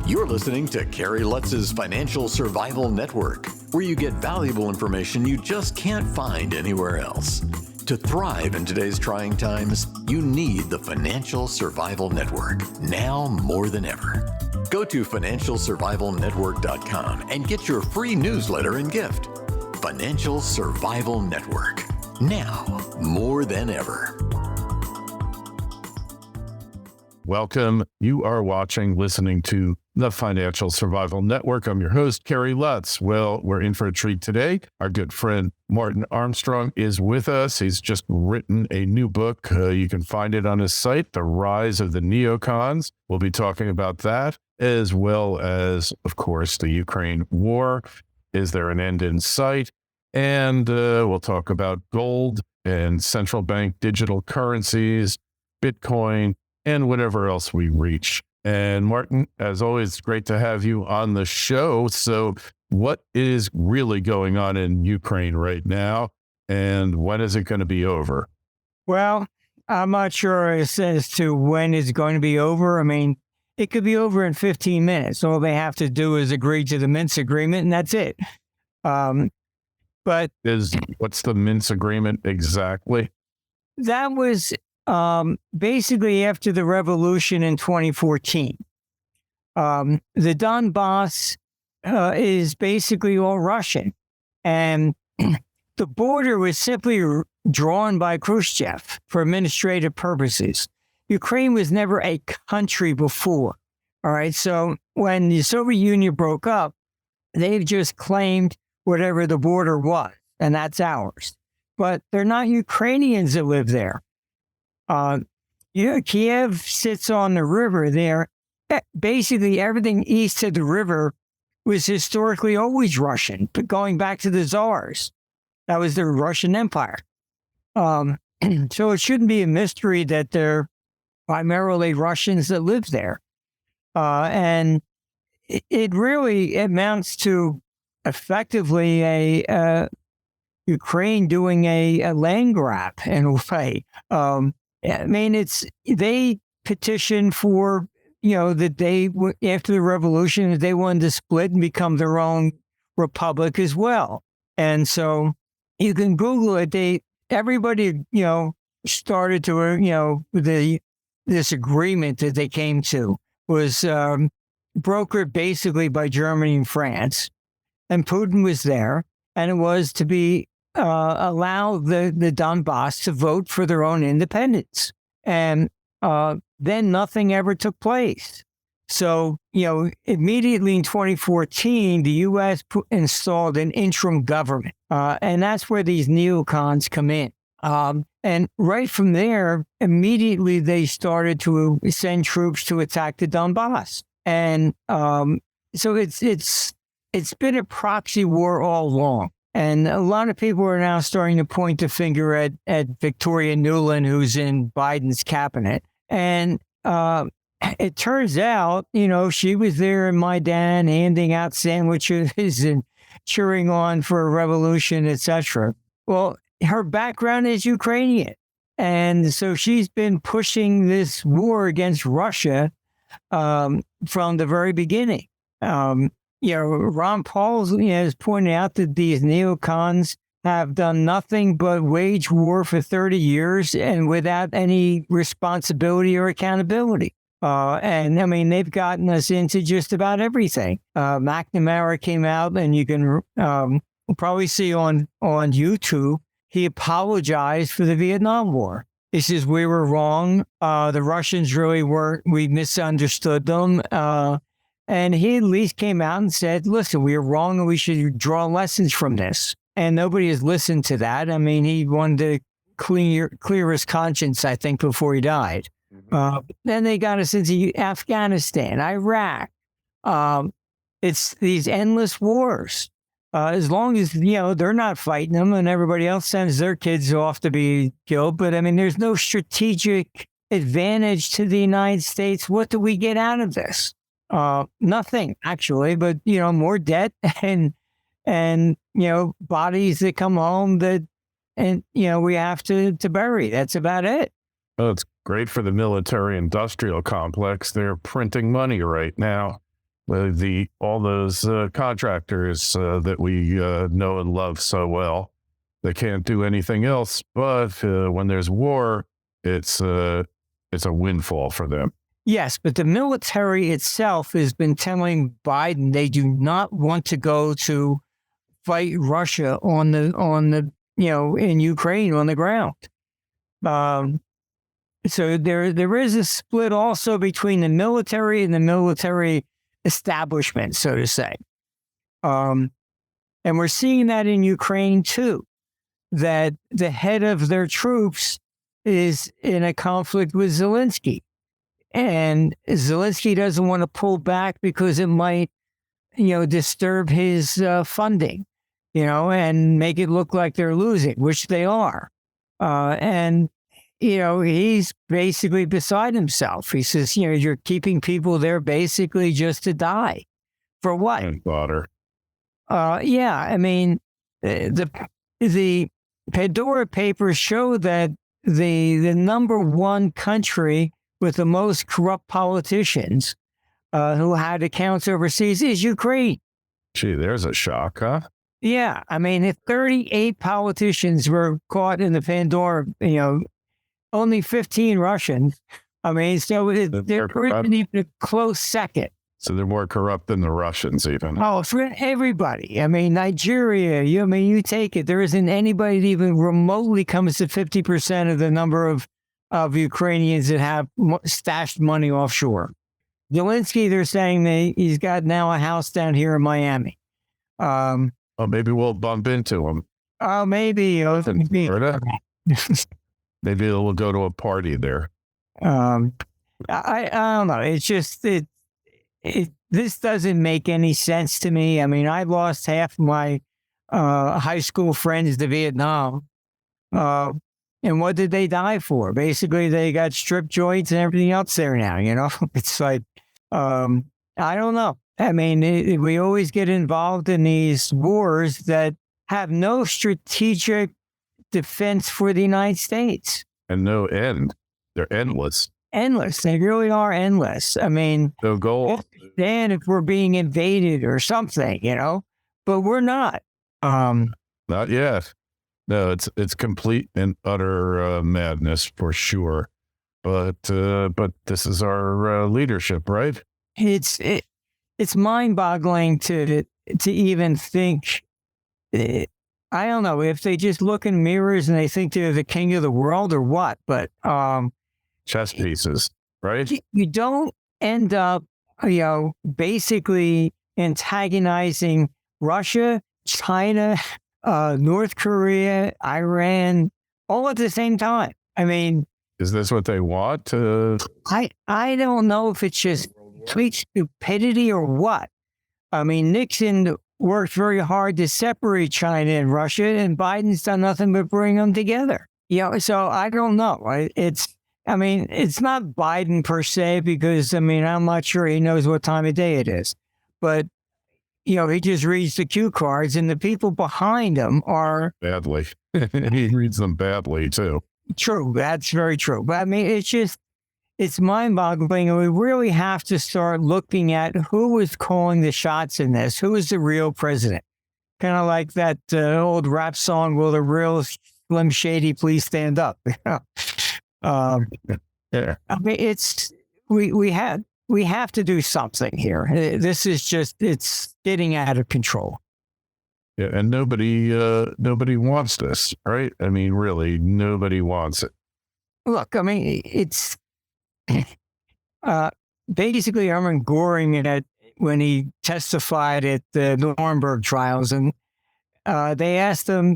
You're listening to Kerry Lutz's Financial Survival Network, where you get valuable information you just can't find anywhere else. To thrive in today's trying times, you need the Financial Survival Network, now more than ever. Go to financialsurvivalnetwork.com and get your free newsletter and gift. Financial Survival Network, now more than ever. Welcome. You are listening to the Financial Survival Network. I'm your host, Kerry Lutz. Well, we're in for a treat today. Our good friend, Martin Armstrong, is with us. He's just written a new book. You can find it on his site, The Rise of the Neocons. We'll be talking about that, as well as, of course, the Ukraine war. Is there an end in sight? And we'll talk about gold and central bank digital currencies, Bitcoin, and whatever else we reach. And Martin, as always, great to have you on the show. So what is really going on in Ukraine right now, and when is it going to be over? Well, I'm not sure as to when it's going to be over. I mean, it could be over in 15 minutes. All they have to do is agree to the Minsk agreement, and that's it. But what's the Minsk agreement exactly? That was basically after the revolution in 2014. The Donbass is basically all Russian. And the border was simply drawn by Khrushchev for administrative purposes. Ukraine was never a country before. All right. So when the Soviet Union broke up, they've just claimed whatever the border was, and that's ours. But they're not Ukrainians that live there. Kiev sits on the river there. Basically, everything east of the river was historically always Russian, but going back to the Tsars. That was the Russian Empire. So it shouldn't be a mystery that they're primarily Russians that live there. And it really amounts to effectively a Ukraine doing a land grab in a way. I mean, they petitioned for, that they, after the revolution, that they wanted to split and become their own republic as well. And so you can Google it. Everybody, started to, this agreement that they came to was brokered basically by Germany and France. And Putin was there, and it was to be allow the Donbass to vote for their own independence. And then nothing ever took place. So, immediately in 2014, the U.S. installed an interim government. And that's where these neocons come in. And right from there, immediately they started to send troops to attack the Donbass. And so it's been a proxy war all along. And a lot of people are now starting to point the finger at Victoria Nuland, who's in Biden's cabinet. And it turns out, she was there in Maidan handing out sandwiches and cheering on for a revolution, etc. Well, her background is Ukrainian. And so she's been pushing this war against Russia from the very beginning. Ron Paul has pointed out that these neocons have done nothing but wage war for 30 years and without any responsibility or accountability. And I mean, they've gotten us into just about everything. McNamara came out, and you can probably see on YouTube, he apologized for the Vietnam War. He says, we were wrong. The Russians really weren't. We misunderstood them. And he at least came out and said, listen, we are wrong and we should draw lessons from this. And nobody has listened to that. I mean, he wanted to clear his conscience, I think, before he died. Then they got us into Afghanistan, Iraq. It's these endless wars. As long as, they're not fighting them and everybody else sends their kids off to be killed. But I mean, there's no strategic advantage to the United States. What do we get out of this? Nothing, actually, but, more debt and bodies that come home we have to bury. That's about it. Well, it's great for the military industrial complex. They're printing money right now. all those contractors that we know and love so well. They can't do anything else, but when there's war, it's a windfall for them. Yes, but the military itself has been telling Biden they do not want to go to fight Russia on the in Ukraine on the ground. So there is a split also between the military and the military establishment, so to say. And we're seeing that in Ukraine too, that the head of their troops is in a conflict with Zelensky. And Zelensky doesn't want to pull back because it might, disturb his funding, and make it look like they're losing, which they are. And he's basically beside himself. He says, you're keeping people there basically just to die. For what? And daughter. Yeah, I mean, the Pandora Papers show that the number one country with the most corrupt politicians who had accounts overseas is Ukraine. Gee, there's a shock, huh? Yeah, I mean, if 38 politicians were caught in the Pandora, only 15 Russians. I mean, so they're even a close second. So they're more corrupt than the Russians, even. Oh, for everybody. I mean, Nigeria. You take it. There isn't anybody that even remotely comes to 50% of the number of Ukrainians that have stashed money offshore. Zelensky, they're saying he's got now a house down here in Miami. Maybe we'll bump into him. Oh, maybe. Maybe we'll go to a party there. I don't know. It's just this doesn't make any sense to me. I mean, I lost half my high school friends to Vietnam. And what did they die for? Basically, they got strip joints and everything else there now, It's like, I don't know. I mean, we always get involved in these wars that have no strategic defense for the United States. And no end. They're endless. Endless. They really are endless. I mean, no goal. Then if we're being invaded or something, but we're not. Not yet. No, it's complete and utter madness for sure. But this is our leadership, right? It's mind-boggling to even think. I don't know if they just look in mirrors and they think they're the king of the world or what. But chess pieces, right? You don't end up, basically antagonizing Russia, China, North Korea, Iran, all at the same time. I mean, is this what they want? I don't know if it's just complete stupidity or what. I mean, Nixon worked very hard to separate China and Russia, and Biden's done nothing but bring them together. So I don't know. It's not Biden per se, because, I'm not sure he knows what time of day it is. But, he just reads the cue cards, and the people behind him are... Badly. He reads them badly, too. True. That's very true. But, it's mind-boggling, and we really have to start looking at who is calling the shots in this. Who is the real president? Kind of like that old rap song, "Will the real Slim Shady please stand up?" Yeah. We have to do something here. This is it's getting out of control. Yeah, and nobody wants this, right? Really, nobody wants it. Look, it's basically Hermann Göring when he testified at the Nuremberg trials, and they asked him,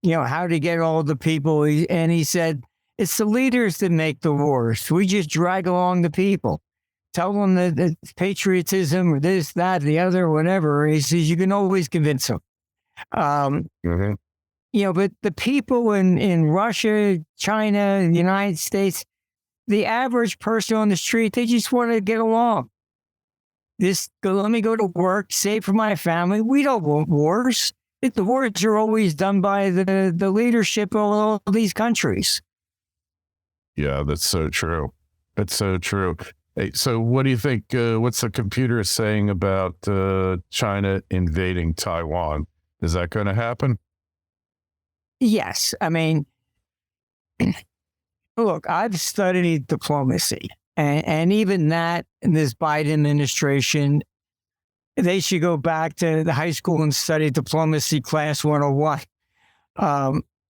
how to get all the people, and he said, it's the leaders that make the wars. We just drag along the people. Tell them that patriotism or this, that, the other, whatever. He says, you can always convince them. But the people in Russia, China, the United States, the average person on the street, they just want to get along. Let me go to work, save for my family. We don't want wars. The wars are always done by the leadership of all these countries. Yeah, that's so true. That's so true. Hey, so what do you think? What's the computer saying about China invading Taiwan? Is that going to happen? Yes. I mean, look, I've studied diplomacy, and even that in this Biden administration, they should go back to the high school and study diplomacy class 101.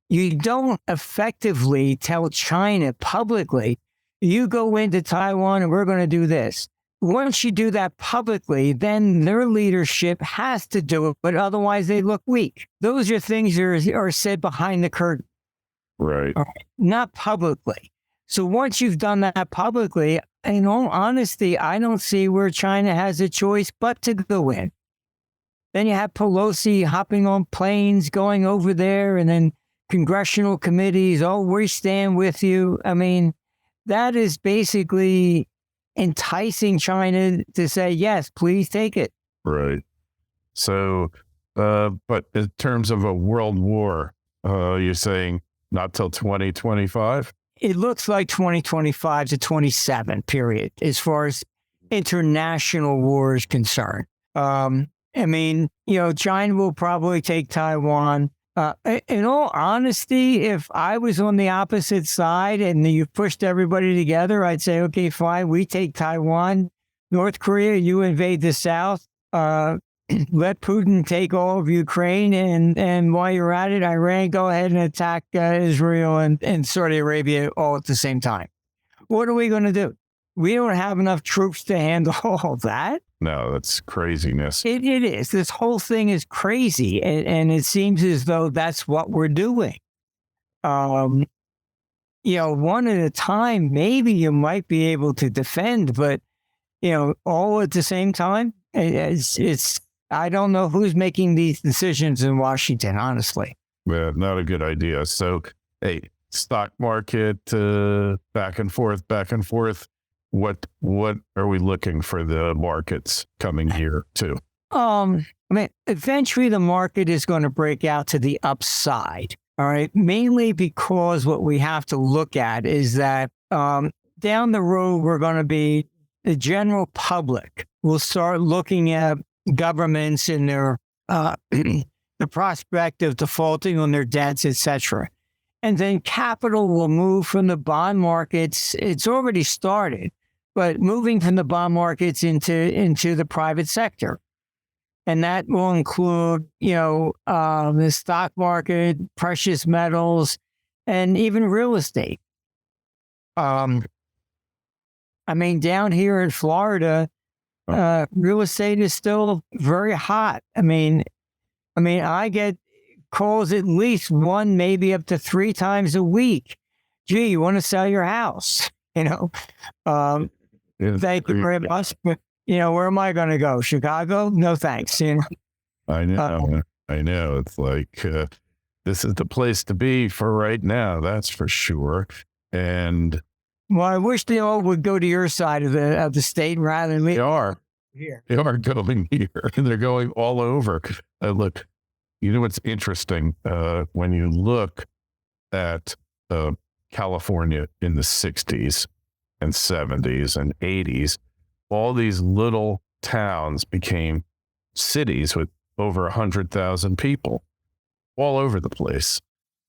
You don't effectively tell China publicly, you go into Taiwan and we're going to do this. Once you do that publicly, then their leadership has to do it, but otherwise they look weak. Those are things that are said behind the curtain. Right. Not publicly. So once you've done that publicly, in all honesty, I don't see where China has a choice but to go in. Then you have Pelosi hopping on planes, going over there, and then congressional committees, oh, we stand with you. I mean, that is basically enticing China to say, yes, please take it. Right. So, but in terms of a world war, you're saying not till 2025? It looks like 2025 to 27, period, as far as international war is concerned. I mean, China will probably take Taiwan. In all honesty, if I was on the opposite side and you pushed everybody together, I'd say, okay, fine, we take Taiwan. North Korea, you invade the South. Let Putin take all of Ukraine. And while you're at it, Iran, go ahead and attack Israel and Saudi Arabia all at the same time. What are we going to do? We don't have enough troops to handle all that. No, that's craziness. It is. This whole thing is crazy. And it seems as though that's what we're doing. One at a time, maybe you might be able to defend, but, all at the same time, it's I don't know who's making these decisions in Washington, honestly. Yeah, not a good idea. So, hey, stock market, back and forth, back and forth. What are we looking for the markets coming here to? I mean, eventually the market is going to break out to the upside. All right. Mainly because what we have to look at is that down the road, we're going to be the general public will start looking at governments and their the prospect of defaulting on their debts, etc. And then capital will move from the bond markets. It's already started, but moving from the bond markets into the private sector. And that will include, the stock market, precious metals, and even real estate. I mean, down here in Florida, real estate is still very hot. I mean, I get calls at least one, maybe up to 3 times a week. Gee, you want to sell your house? Thank you very much. But, where am I going to go? Chicago? No, thanks. I know. It's like, this is the place to be for right now. That's for sure. And well, I wish they all would go to your side of the state rather than they are here. They are going here, and they're going all over. Look, what's interesting? When you look at California in the 60s and 70s and 80s, all these little towns became cities with over 100,000 people all over the place.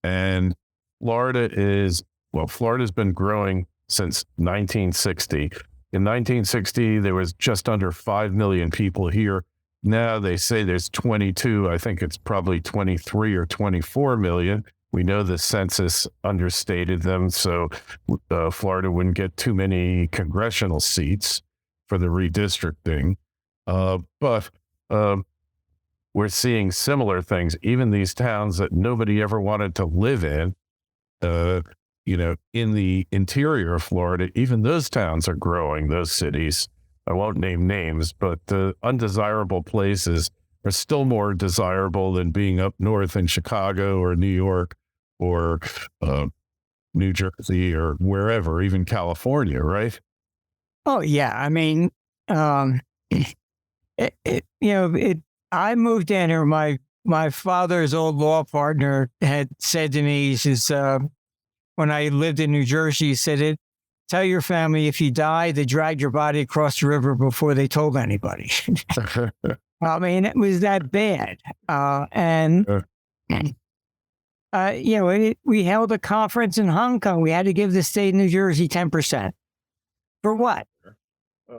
And Florida's been growing since 1960. In 1960, there was just under 5 million people here. Now they say there's 22. I think it's probably 23 or 24 million. We know the census understated them, so Florida wouldn't get too many congressional seats for the redistricting. But we're seeing similar things. Even these towns that nobody ever wanted to live in, in the interior of Florida, even those towns are growing, those cities. I won't name names, but undesirable places are still more desirable than being up north in Chicago or New York or New Jersey or wherever, even California, right? Oh, yeah. I mean, I moved in here. My father's old law partner had said to me, he says, when I lived in New Jersey, he said, it's tell your family if you die, they dragged your body across the river before they told anybody. I mean, it was that bad. We held a conference in Hong Kong. We had to give the state of New Jersey 10%. For what?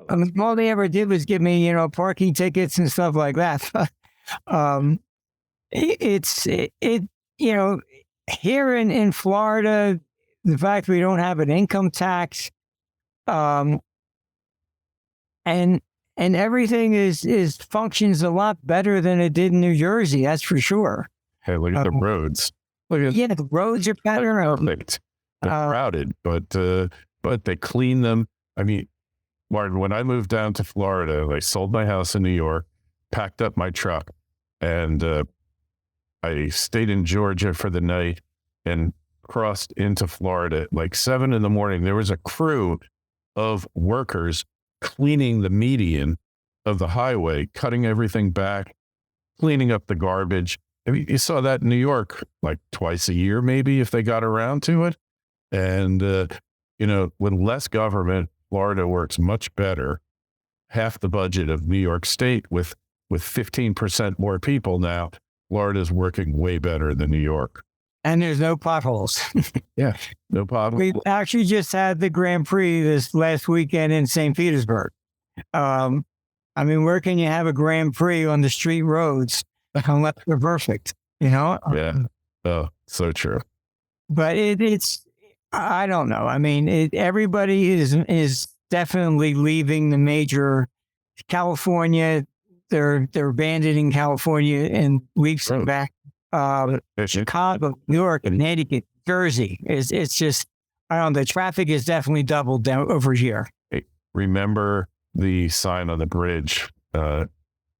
I mean, all they ever did was give me, parking tickets and stuff like that. Here in Florida, the fact we don't have an income tax, and everything is functions a lot better than it did in New Jersey. That's for sure. Hey, look at the roads. The roads are better. Perfect. They're crowded, but they clean them. I mean, Martin, when I moved down to Florida, I sold my house in New York, packed up my truck, and I stayed in Georgia for the night and crossed into Florida at like 7 a.m. There was a crew of workers cleaning the median of the highway, cutting everything back, cleaning up the garbage. I mean, you saw that in New York like twice a year, maybe, if they got around to it. And, with less government, Florida works much better. Half the budget of New York State with 15% more people now. Florida's working way better than New York. And there's no potholes. Yeah, no potholes. We actually just had the Grand Prix this last weekend in St. Petersburg. Where can you have a Grand Prix on the street roads unless they're perfect, Yeah. Oh, so true. But it's, I don't know. I mean, everybody is definitely leaving the major California. They're abandoning California and leaps back. Chicago, New York, Connecticut, Jersey. It's just, I don't know. The traffic is definitely doubled down over here. Hey, remember the sign on the bridge to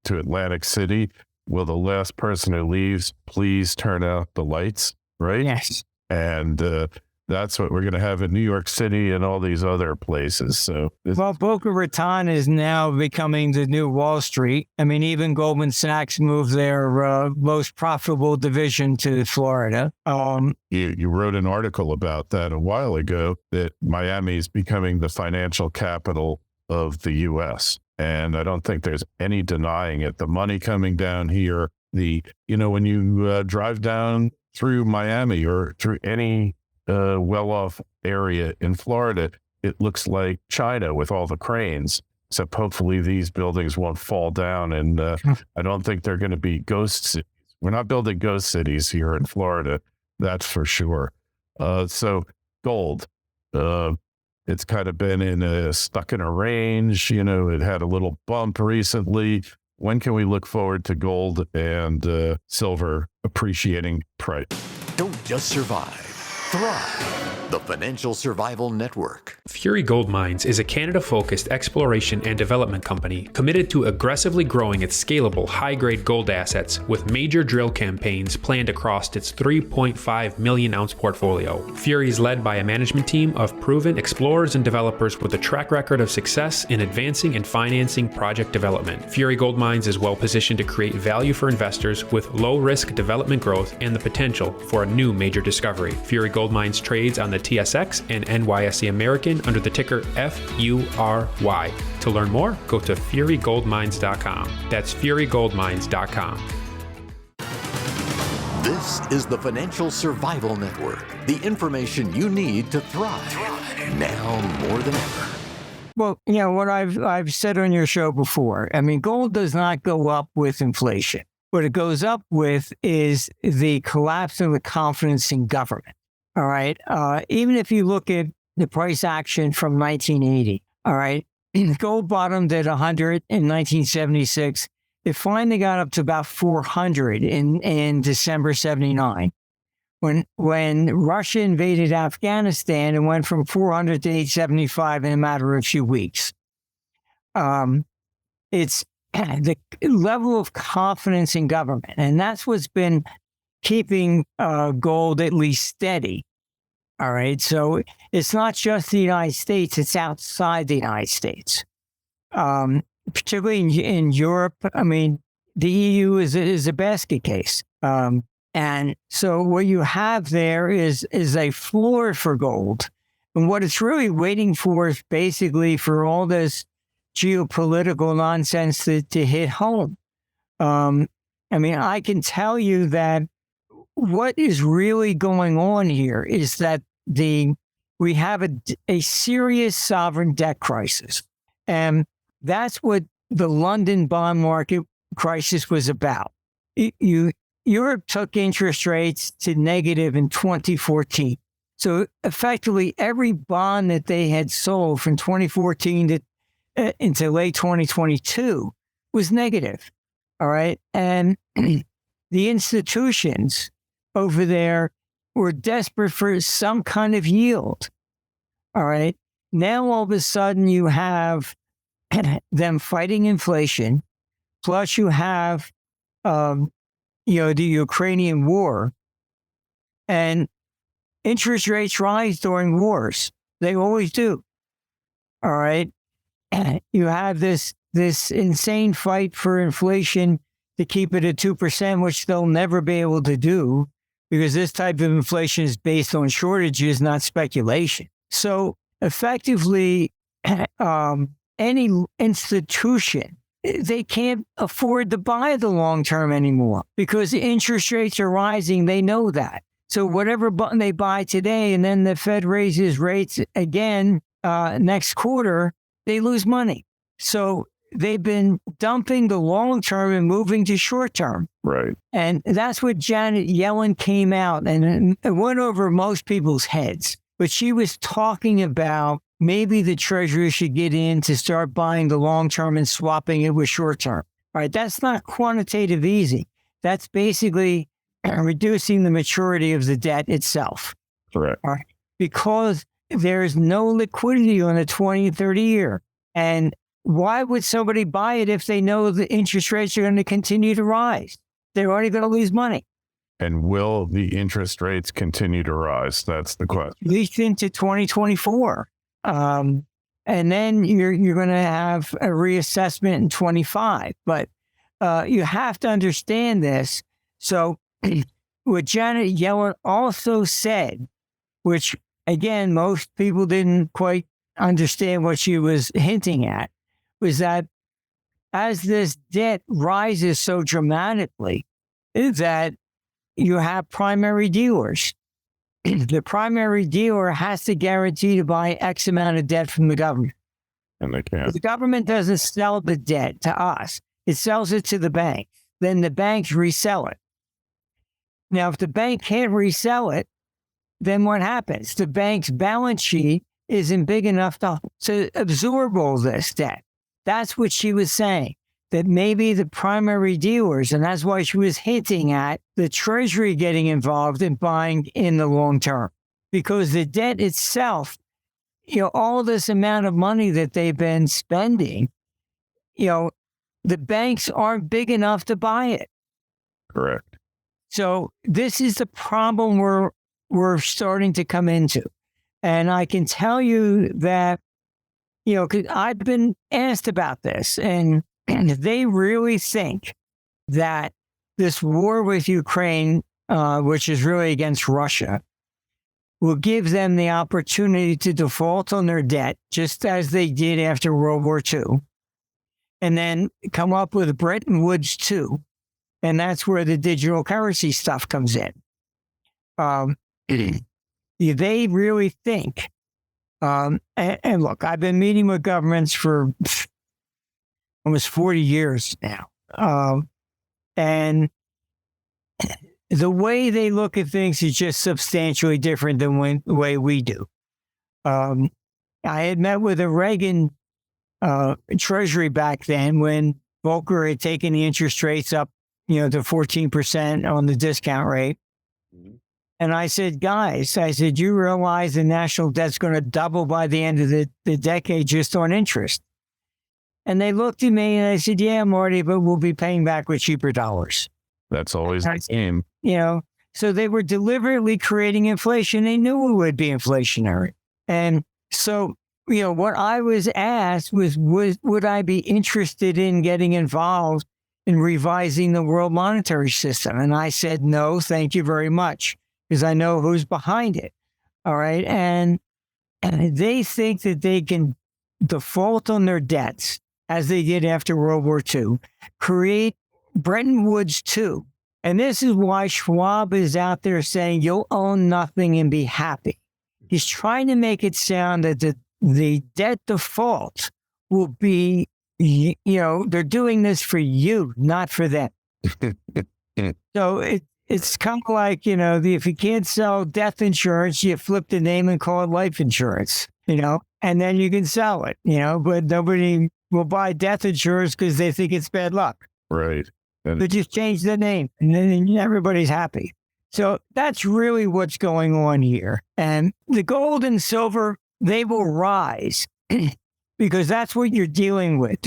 Atlantic City? Will the last person who leaves please turn out the lights? Right? Yes. And that's what we're going to have in New York City and all these other places. So, Boca Raton is now becoming the new Wall Street. I mean, even Goldman Sachs moved their most profitable division to Florida. You wrote an article about that a while ago, that Miami is becoming the financial capital of the U.S. And I don't think there's any denying it. The money coming down here, when you drive down through Miami or through any well-off area in Florida, it looks like China with all the cranes, except hopefully these buildings won't fall down. And I don't think they're going to be ghost cities. We're not building ghost cities here in Florida, that's for sure. So gold, it's kind of been stuck in a range. It had a little bump recently. When can we look forward to gold and silver appreciating price? Don't just survive. Thrive. The Financial Survival Network. Fury Gold Mines is a Canada-focused exploration and development company committed to aggressively growing its scalable, high-grade gold assets with major drill campaigns planned across its 3.5 million ounce portfolio. Fury is led by a management team of proven explorers and developers with a track record of success in advancing and financing project development. Fury Gold Mines is well positioned to create value for investors with low-risk development growth and the potential for a new major discovery. Fury Gold Mines trades on the TSX and NYSE American under the ticker FURY. To learn more, go to furygoldmines.com. That's furygoldmines.com. This is the Financial Survival Network, the information you need to thrive now more than ever. Well, what I've said on your show before, I mean, gold does not go up with inflation. What it goes up with is the collapse of the confidence in government. All right. Even if you look at the price action from 1980, all right, gold bottomed at 100 in 1976. It finally got up to about 400 in December 79. When Russia invaded Afghanistan, it went from 400 to 875 in a matter of a few weeks. It's the level of confidence in government, and that's what's been keeping gold at least steady. All right. So it's not just the United States, it's outside the United States. Particularly in Europe, I mean, the EU is a basket case. And so what you have there is a floor for gold And what it's really waiting for is basically for all this geopolitical nonsense to hit home. I mean, I can tell you that what is really going on here is that we have a serious sovereign debt crisis. And that's what the London bond market crisis was about. Europe took interest rates to negative in 2014. So effectively, every bond that they had sold from 2014 into late 2022 was negative. All right. And the institutions over there were desperate for some kind of yield. All right. Now, all of a sudden, you have them fighting inflation, plus you have, the Ukrainian war, and interest rates rise during wars. They always do. All right. You have this insane fight for inflation to keep it at 2%, which they'll never be able to do because this type of inflation is based on shortages, not speculation. So effectively, any institution, they can't afford to buy the long term anymore because the interest rates are rising. They know that. So whatever button they buy today, and then the Fed raises rates again next quarter, they lose money. So they've been dumping the long term and moving to short term. Right. And that's what Janet Yellen came out, and it went over most people's heads. But she was talking about maybe the Treasury should get in to start buying the long term and swapping it with short term. All right. That's not quantitative easing. That's basically reducing the maturity of the debt itself. Correct. All right? Because there's no liquidity on a 20, 30 year. And why would somebody buy it if they know the interest rates are going to continue to rise? They're already going to lose money. And will the interest rates continue to rise? That's the question. At least into 2024. And then you're going to have a reassessment in 25. But you have to understand this. So what Janet Yellen also said, which, again, most people didn't quite understand what she was hinting at, was that as this debt rises so dramatically, that you have primary dealers. The primary dealer has to guarantee to buy X amount of debt from the government. And they can't. The government doesn't sell the debt to us. It sells it to the bank. Then the banks resell it. Now, if the bank can't resell it, then what happens? The bank's balance sheet isn't big enough to absorb all this debt. That's what she was saying, that maybe the primary dealers, and that's why she was hinting at the Treasury getting involved in buying in the long term, because the debt itself, all this amount of money that they've been spending, the banks aren't big enough to buy it. Correct. So this is the problem we're starting to come into. And I can tell you that, 'cause I've been asked about this, and they really think that this war with Ukraine, which is really against Russia, will give them the opportunity to default on their debt, just as they did after World War II, and then come up with Bretton Woods 2. And that's where the digital currency stuff comes in. They really think, and look, I've been meeting with governments for almost 40 years now. And the way they look at things is just substantially different than the way we do. I had met with a Reagan Treasury back then when Volcker had taken the interest rates up, to 14% on the discount rate. And I said, guys, you realize the national debt's going to double by the end of the decade just on interest. And they looked at me and I said, yeah, Marty, but we'll be paying back with cheaper dollars. That's always the game. So they were deliberately creating inflation. They knew it would be inflationary. And so, what I was asked was would I be interested in getting involved in revising the world monetary system? And I said, no, thank you very much, because I know who's behind it. All right. And they think that they can default on their debts, as they did after World War II, create Bretton Woods 2. And this is why Schwab is out there saying you'll own nothing and be happy. He's trying to make it sound that the debt default will be, they're doing this for you, not for them. So it's kind of like, if you can't sell death insurance, you flip the name and call it life insurance, and then you can sell it, but nobody will buy death insurance because they think it's bad luck. Right. But just change the name and then everybody's happy. So that's really what's going on here. And the gold and silver, they will rise because that's what you're dealing with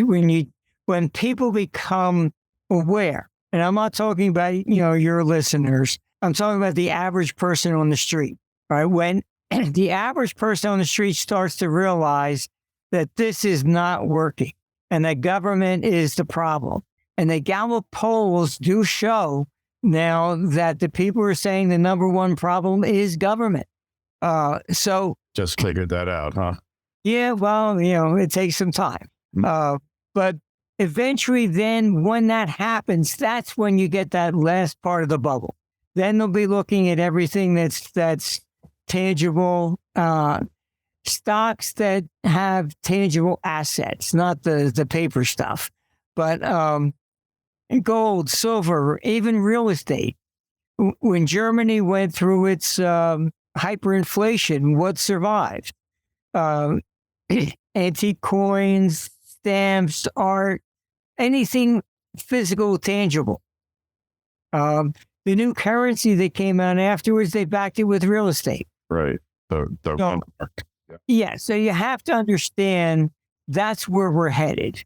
when people become aware. And I'm not talking about, your listeners. I'm talking about the average person on the street, right? When the average person on the street starts to realize that this is not working and that government is the problem. And the Gallup polls do show now that the people are saying the number one problem is government. So just figured that out, huh? Yeah, well, it takes some time. But eventually then when that happens, that's when you get that last part of the bubble. Then they'll be looking at everything that's tangible, stocks that have tangible assets, not the paper stuff, but gold, silver, even real estate. When Germany went through its hyperinflation, what survived? Antique coins, stamps, art, anything physical, tangible. The new currency that came out afterwards, they backed it with real estate. Right. Yeah, so you have to understand that's where we're headed.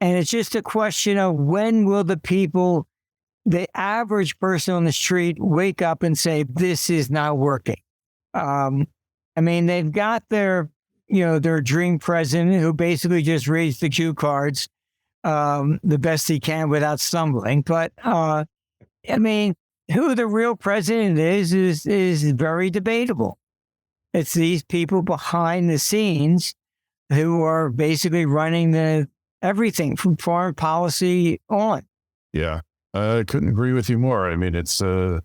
And it's just a question of when will the average person on the street wake up and say, this is not working. They've got their dream president who basically just raised the cue cards the best he can without stumbling. But, who the real president is very debatable. It's these people behind the scenes who are basically running everything from foreign policy on. Yeah, I couldn't agree with you more. It's the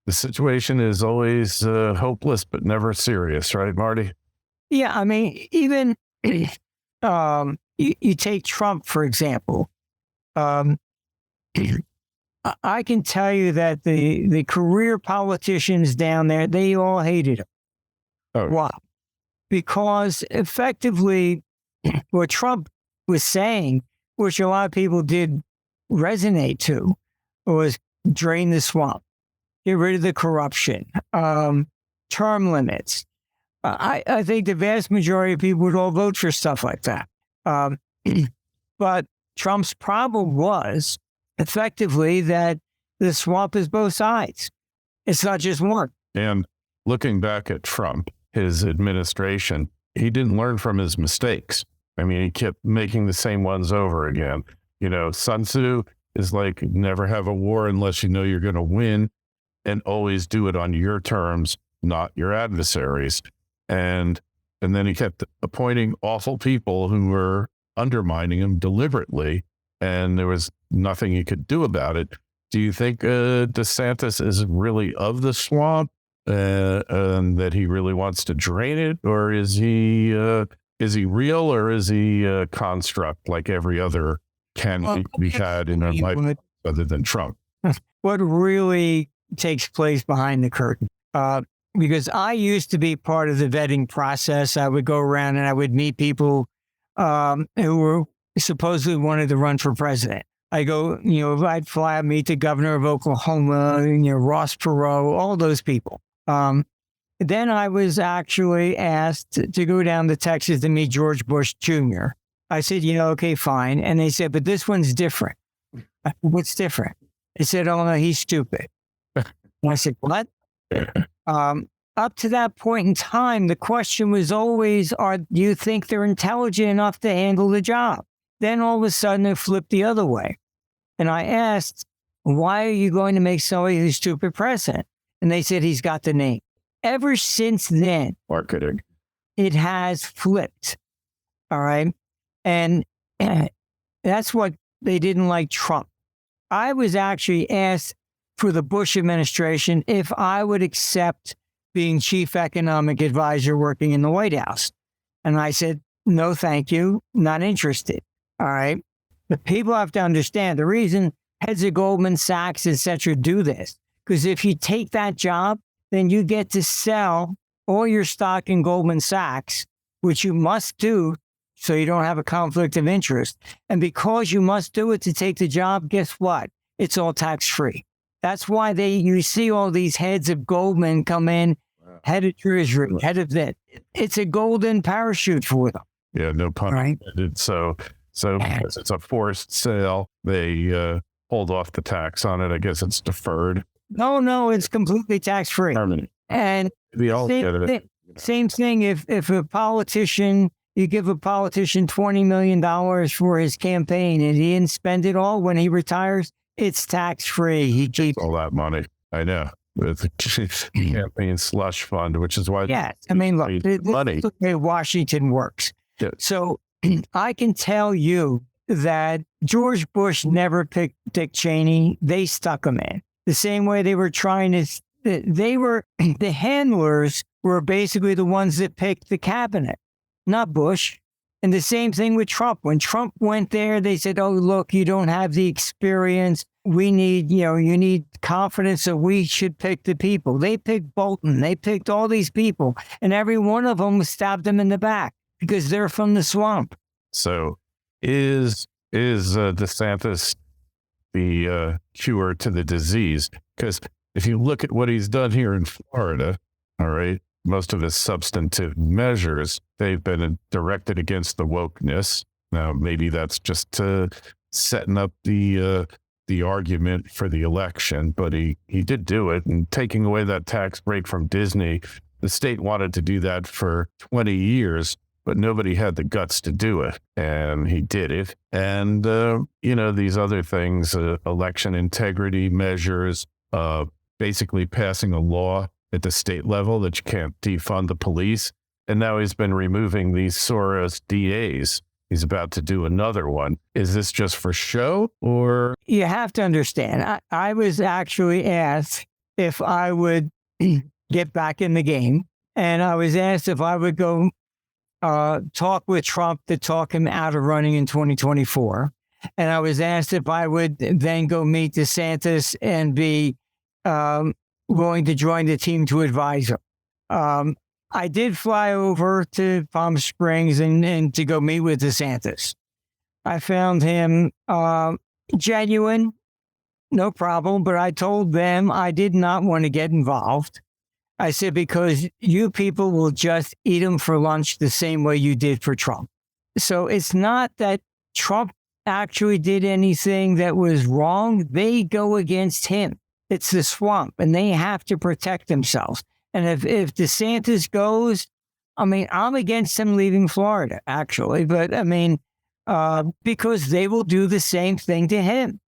situation is always hopeless, but never serious, right, Marty? Yeah, even you take Trump, for example. I can tell you that the career politicians down there, they all hated him. Oh. Why? Because effectively what Trump was saying, which a lot of people did resonate to, was drain the swamp, get rid of the corruption, term limits. I think the vast majority of people would all vote for stuff like that. But Trump's problem was effectively that the swamp is both sides. It's not just one. And looking back at Trump, his administration, he didn't learn from his mistakes. He kept making the same ones over again. Sun Tzu is like, never have a war unless you know you're going to win, and always do it on your terms, not your adversaries. And then he kept appointing awful people who were undermining him deliberately, and there was nothing he could do about it. Do you think DeSantis is really of the swamp and that he really wants to drain it, or is he real, or is he a construct like every other candidate we had in our life other than Trump? What really takes place behind the curtain? Because I used to be part of the vetting process. I would go around and I would meet people who were supposedly wanted to run for president. I go, I'd fly out, meet the governor of Oklahoma, Ross Perot, all those people. Then I was actually asked to go down to Texas to meet George Bush Jr. I said, okay, fine. And they said, but this one's different. What's different? They said, oh, no, he's stupid. And I said, what? Up to that point in time, the question was always, do you think they're intelligent enough to handle the job? Then all of a sudden it flipped the other way. And I asked, why are you going to make somebody who's stupid president? And they said, he's got the name. Ever since then, marketing. it has flipped. All right. And that's what they didn't like Trump. I was actually asked for the Bush administration if I would accept being chief economic advisor working in the White House. And I said, no, thank you. Not interested. All right. But people have to understand the reason heads of Goldman Sachs, et cetera, do this. Because if you take that job, then you get to sell all your stock in Goldman Sachs, which you must do so you don't have a conflict of interest. And because you must do it to take the job, guess what? It's all tax-free. That's why you see all these heads of Goldman come in, head of Treasury, head of that. It's a golden parachute for them. Yeah, no pun intended. So because it's a forced sale, they hold off the tax on it. I guess it's deferred. No, it's completely tax-free. Permanent. And We all get it. same thing if a politician, you give a politician $20 million for his campaign and he didn't spend it all when he retires, it's tax-free. He keeps all that money. I know. With the campaign slush fund, which is why. Yeah. I mean, look, money. The way Washington works. Yeah. So I can tell you that George Bush never picked Dick Cheney. They stuck him in. The same way they were trying to, the handlers were basically the ones that picked the cabinet, not Bush. And the same thing with Trump. When Trump went there, they said, oh, look, you don't have the experience. We need, you need confidence, so we should pick the people. They picked Bolton. They picked all these people. And every one of them stabbed them in the back because they're from the swamp. So is DeSantis the cure to the disease? Because if you look at what he's done here in Florida, all right, most of his substantive measures, they've been directed against the wokeness. Now, maybe that's just setting up the argument for the election, but he did do it. And taking away that tax break from Disney, the state wanted to do that for 20 years, but nobody had the guts to do it. And he did it. And, these other things, election integrity measures, basically passing a law at the state level that you can't defund the police. And now he's been removing these Soros DAs. He's about to do another one. Is this just for show or? You have to understand, I was actually asked if I would get back in the game. And I was asked if I would go talk with Trump to talk him out of running in 2024. And I was asked if I would then go meet DeSantis and be willing to join the team to advise him. I did fly over to Palm Springs and to go meet with DeSantis. I found him genuine, no problem, but I told them I did not want to get involved. I said, because you people will just eat him for lunch the same way you did for Trump. So it's not that Trump actually did anything that was wrong. They go against him. It's the swamp, and they have to protect themselves. And if DeSantis goes, I mean, I'm against him leaving Florida, actually. But, I mean, because they will do the same thing to him.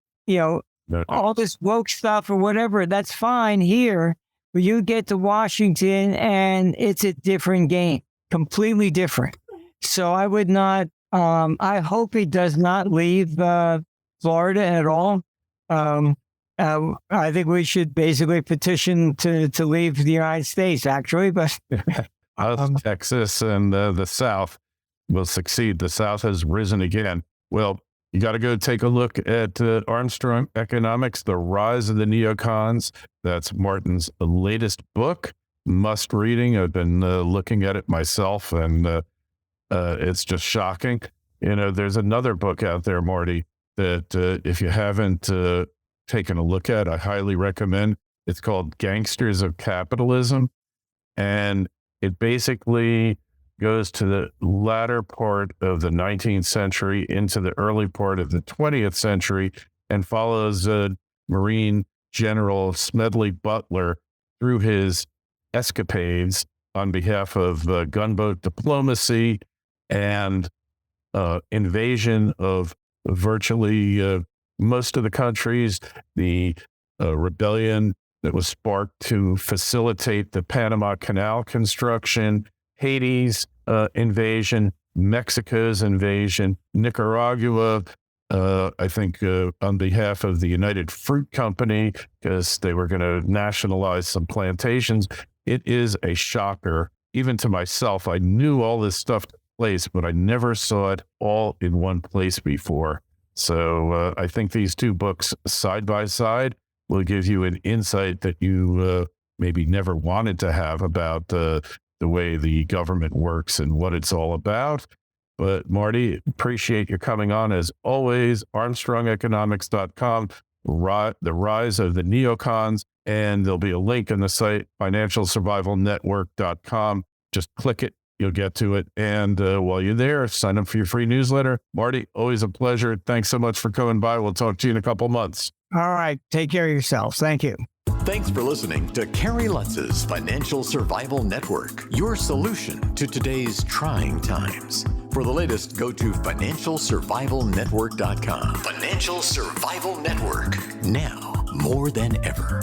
All this woke stuff or whatever, that's fine here. But you get to Washington, and it's a different game, completely different. So I would not, I hope he does not leave Florida at all. I think we should basically petition to leave the United States, actually. But Texas and the South will succeed. The South has risen again. Well, you got to go take a look at Armstrong Economics, The Rise of the Neocons. That's Martin's latest book. Must reading. I've been looking at it myself, and it's just shocking. There's another book out there, Marty, that if you haven't taken a look at, I highly recommend. It's called Gangsters of Capitalism. And it basically goes to the latter part of the 19th century into the early part of the 20th century and follows Marine General Smedley Butler through his escapades on behalf of gunboat diplomacy and invasion of virtually most of the countries, the rebellion that was sparked to facilitate the Panama Canal construction, Haiti's invasion, Mexico's invasion, Nicaragua, I think on behalf of the United Fruit Company, because they were going to nationalize some plantations. It is a shocker, even to myself. I knew all this stuff took place, but I never saw it all in one place before. So I think these two books side by side will give you an insight that you maybe never wanted to have about the way the government works and what it's all about. But Marty, appreciate you coming on as always. ArmstrongEconomics.com, the rise of the neocons, and there'll be a link on the site, financialsurvivalnetwork.com. Just click it, you'll get to it. And while you're there, sign up for your free newsletter. Marty, always a pleasure. Thanks so much for coming by. We'll talk to you in a couple months. All right. Take care of yourselves. Thank you. Thanks for listening to Kerry Lutz's Financial Survival Network, your solution to today's trying times. For the latest, go to financialsurvivalnetwork.com. Financial Survival Network, now more than ever.